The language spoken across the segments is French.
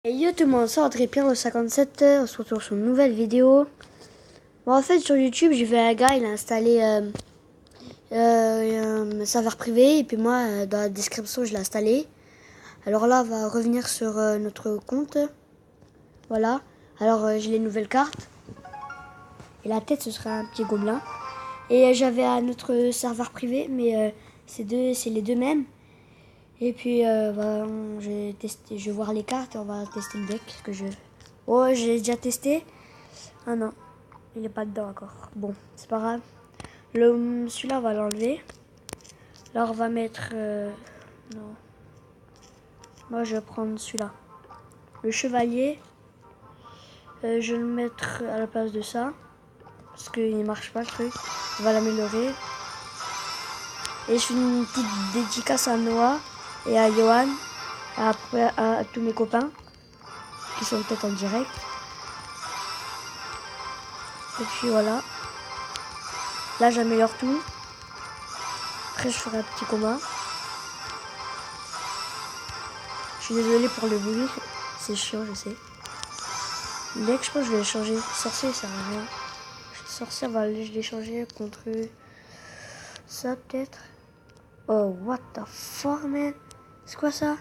Et yo tout le monde, c'est André Pierre le 57, on se retrouve sur une nouvelle vidéo. Bon, en fait sur YouTube j'ai vu un gars, il a installé un serveur privé et puis moi dans la description je l'ai installé. Alors là on va revenir sur notre compte. Voilà, alors j'ai les nouvelles cartes. Et la tête ce sera un petit gobelin. Et j'avais un autre serveur privé mais c'est les deux mêmes. Et puis, je vais voir les cartes et on va tester le deck. Oh, j'ai déjà testé. Ah non, il n'est pas dedans encore. Bon, c'est pas grave. Celui-là, on va l'enlever. Là, on va mettre... non. Moi, je vais prendre celui-là. Le chevalier. Je vais le mettre à la place de ça. Parce qu'il ne marche pas, le truc. On va l'améliorer. Et je fais une petite dédicace à Noah et à Johan. Après, à tous mes copains qui sont peut-être en direct. Et puis voilà. Là j'améliore tout. Après je ferai un petit combat. Je suis désolé pour le bruit. C'est chiant je sais. Dès que je pense que je vais les changer. Sorcier ça sert à rien. Sorcier je vais changer contre ça peut-être. Oh what the fuck man. C'est quoi ça?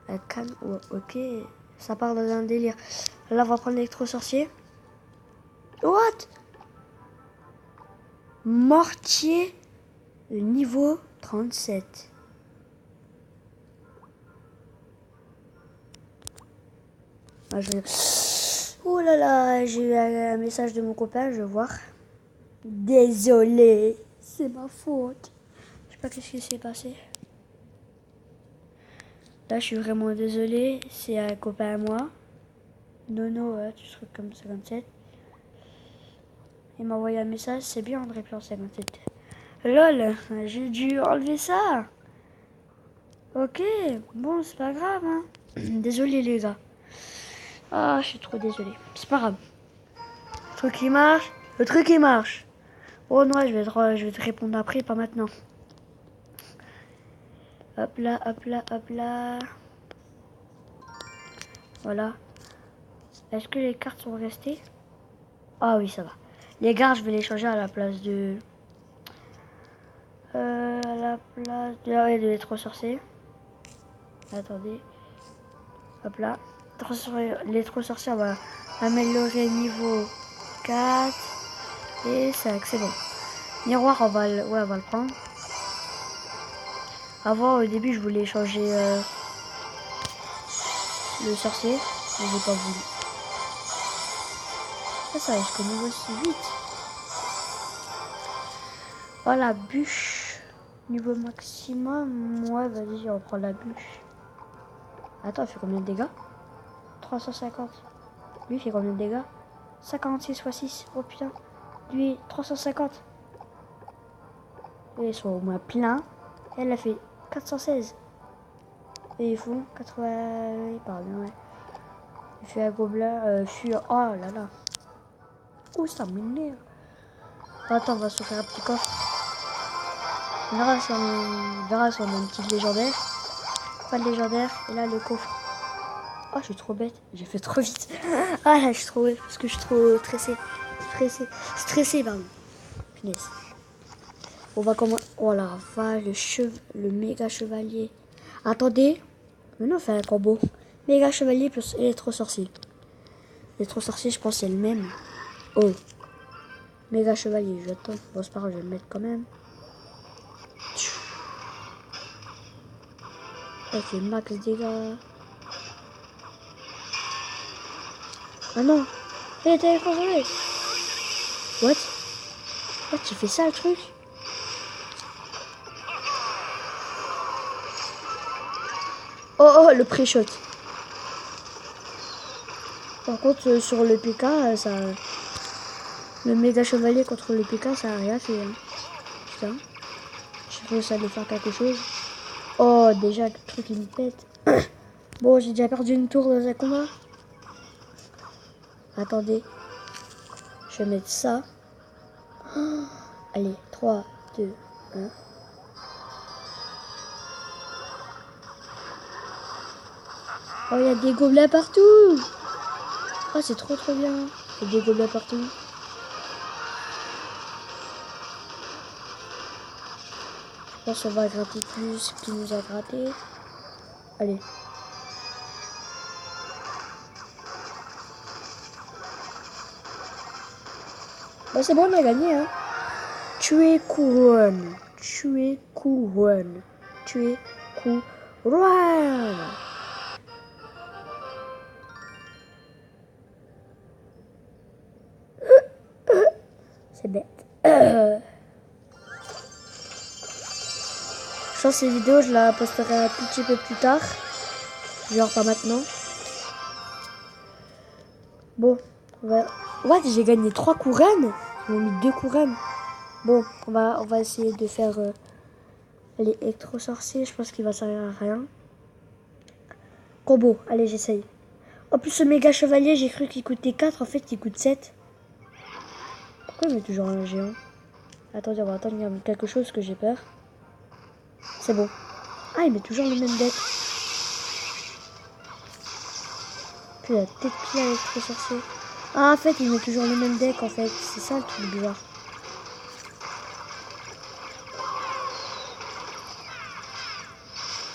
Un canne. Oh, ok. Ça part dans un délire. Là on va prendre l'électro-sorcier. What? Mortier niveau 37. Ah, oh là là, j'ai eu un message de mon copain, je vais voir. Désolé, c'est ma faute. Je sais pas qu'est-ce qui s'est passé. Là, je suis vraiment désolé. C'est un copain à moi. Nono, tu seras comme 57. Il m'a envoyé un message, c'est bien André Plan 57. Lol, j'ai dû enlever ça. Ok, bon, c'est pas grave, hein. Désolé les gars. Ah, je suis trop désolé. C'est pas grave. Le truc il marche. Le truc il marche. Oh non, je vais te répondre après, pas maintenant. Hop là, hop là, hop là. Voilà. Est-ce que les cartes sont restées? Ah oui, ça va. Les gardes, je vais les changer à la place de... à la place de... Ah ouais, de les trois sorciers. Attendez. Hop là. Les trois sorciers, on va améliorer niveau 4 et 5, c'est bon. Miroir, on va le prendre. Avant, au début, je voulais changer le sorcier, mais j'ai pas voulu. Ça va jusqu'au niveau 8. Oh, la bûche. Niveau maximum. Ouais, vas-y, on prend la bûche. Attends, elle fait combien de dégâts? 350. Lui, il fait combien de dégâts? 56 x 6. Oh putain. Lui, 350. Et ils sont au moins pleins. Elle a fait 416. Et ils font 80. Pardon, ouais. Il fait un gobelin. Oh là là. Oh, ça m'énerve. Attends, on va se faire un petit coffre. On verra si on a une petite légendaire. Pas de légendaire. Et là, le coffre. Oh, je suis trop bête. J'ai fait trop vite. Ah là, je suis trop bête parce que je suis trop stressé, pardon. Punaise. On va commencer. Oh la vache, le méga chevalier. Attendez. Maintenant, on fait un combo. Méga chevalier plus électro-sorcier. Électro-sorcier, je pense c'est le même. Oh. Méga chevalier, j'attends. Bon, c'est pas grave, je vais le mettre quand même. Ça fait max dégâts. Ah non. Il était électro-sorcier. What? What, tu fais ça le truc? Oh, le pré-shot. Par contre, sur le PK, ça... Le méga chevalier contre le PK, ça a rien fait. Hein. Putain. Je sais pas si ça allait faire quelque chose. Oh, déjà, le truc, il me pète. Bon, j'ai déjà perdu une tour dans un combat. Attendez. Je vais mettre ça. Oh, allez, 3, 2, 1. Oh, il y a des gobelets partout. Oh, c'est trop bien. Il y a des gobelets partout. Je pense qu'on va gratter plus ce qu'il nous a gratté. Allez. Bah, c'est bon, on a gagné, hein. Tuer couronne. Tuer couronne. Tuer couronne. C'est bête. Je pense que cette vidéo, je la posterai un tout petit peu plus tard. Genre pas maintenant. Bon, ouais, j'ai gagné 3 couronnes. Ils m'ont mis 2 couronnes. Bon, on va essayer de faire les électro-sorciers. Je pense qu'il va servir à rien. Combo, allez, j'essaye. En plus, ce méga chevalier, j'ai cru qu'il coûtait 4. En fait, il coûte 7. Pourquoi il met toujours un géant? Attendez, on va attendre, il y a quelque chose que j'ai peur. C'est bon. Ah, il met toujours le même deck. Puis la tête pile électro-sorcier. Ah, en fait, il met toujours le même deck, en fait. C'est ça le truc bizarre.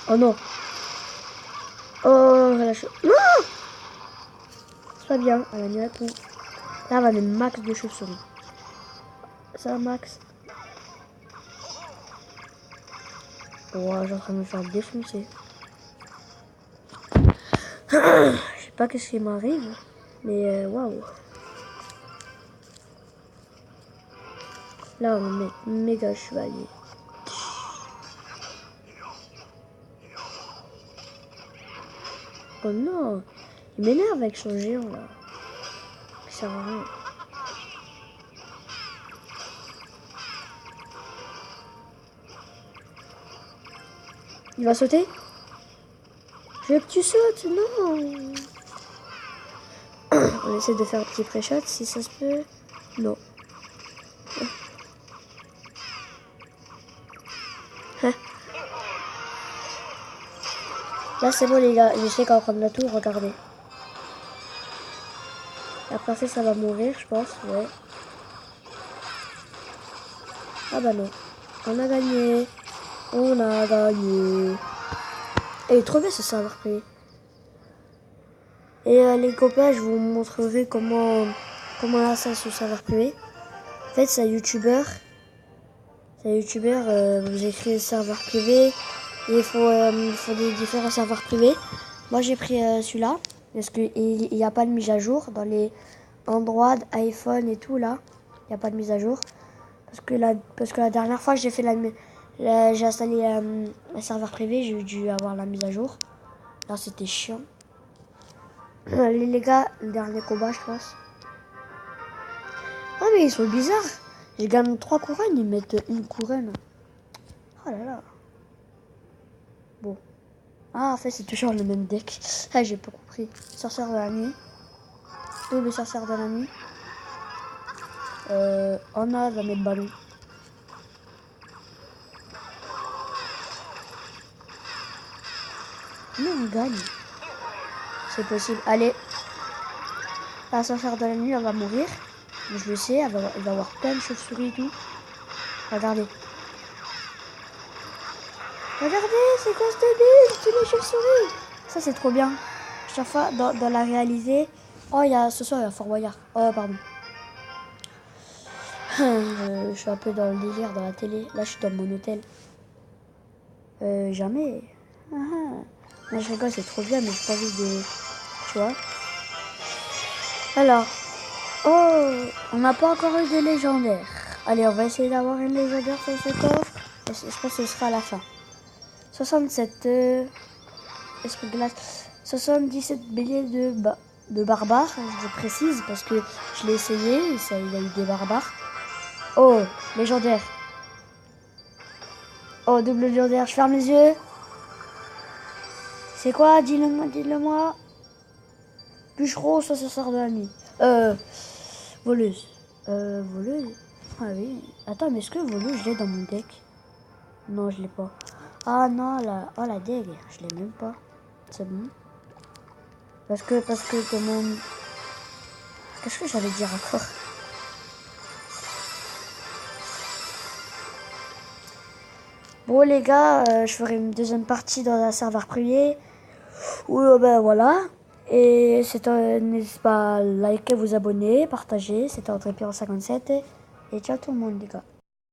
Oh non. Oh, la chose. Non! C'est pas bien. Elle a mis un coup. Là, on va mettre max de chauves-souris. Ça, max. Oh, j'ai en train de me faire défoncer. Je sais pas qu'est-ce qui m'arrive. Mais waouh. Là, on va mettre méga chevalier. Oh non. Il m'énerve avec son géant, là. Ça sert à rien. Il va sauter? Je veux que tu sautes, non. On essaie de faire un petit pré-shot si ça se peut. Non. Là c'est bon les gars, je sais qu'on va prendre la tour, regardez. Après ça va mourir je pense, ouais. Ah bah non. On a gagné. On a gagné. Et trop bien ce serveur privé. Et les copains, je vous montrerai comment lancer ce serveur privé. En fait, c'est un youtubeur. Vous écrivez serveur privé. Et il faut des différents serveurs privés. Moi, j'ai pris celui-là. Parce qu'il n'y a pas de mise à jour. Dans les Android, iPhone et tout, là. Il n'y a pas de mise à jour. Parce que la dernière fois, j'ai installé un serveur privé. J'ai dû avoir la mise à jour. Là, c'était chiant. Les gars, le dernier combat, je pense. Ah, mais ils sont bizarres. J'ai gagné 3 couronnes, ils mettent une couronne. Oh là là. Bon. Ah, en fait, c'est toujours le même deck. Ah, j'ai pas compris. Sorcière de la nuit. Double sorcière de la nuit. Anna va mettre ballon. Mais on gagne. C'est possible. Allez. La sorcière de la nuit, elle va mourir. Je le sais, elle va avoir plein de chauves-souris et tout. Regardez. Regardez, c'est quoi ce débile? Tous les chauves-souris. Ça, c'est trop bien. Chaque fois, dans la réalisée. Oh, ce soir, il y a Fort Boyard. Oh, pardon. Je suis un peu dans le délire, dans la télé. Là, je suis dans mon hôtel. Jamais. Moi, je rigole, c'est trop bien, mais j'ai pas envie de... Tu vois. Alors. Oh, on n'a pas encore eu de légendaire. Allez, on va essayer d'avoir une légendaire sur ce coffre. Je pense que ce sera à la fin. 67 esprit de glace. 77 billets de barbares. Je précise parce que je l'ai essayé. Il a eu des barbares. Oh, légendaire. Oh, double légendaire. Je ferme les yeux. C'est quoi? Dis-le moi. Bûcheron, ça sort de la nuit. Voleuse. Voleuse. Ah oui. Attends, mais est-ce que voleuse, je l'ai dans mon deck? Non, je l'ai pas. Ah non, oh la deg. Je l'ai même pas. C'est bon. Parce que comment... Qu'est-ce que j'allais dire encore? Bon les gars, je ferai une deuxième partie dans un serveur privé. Ou ben voilà. Et n'hésitez pas à liker, vous abonner, partager. C'était André Pierre 57. Et ciao tout le monde les gars.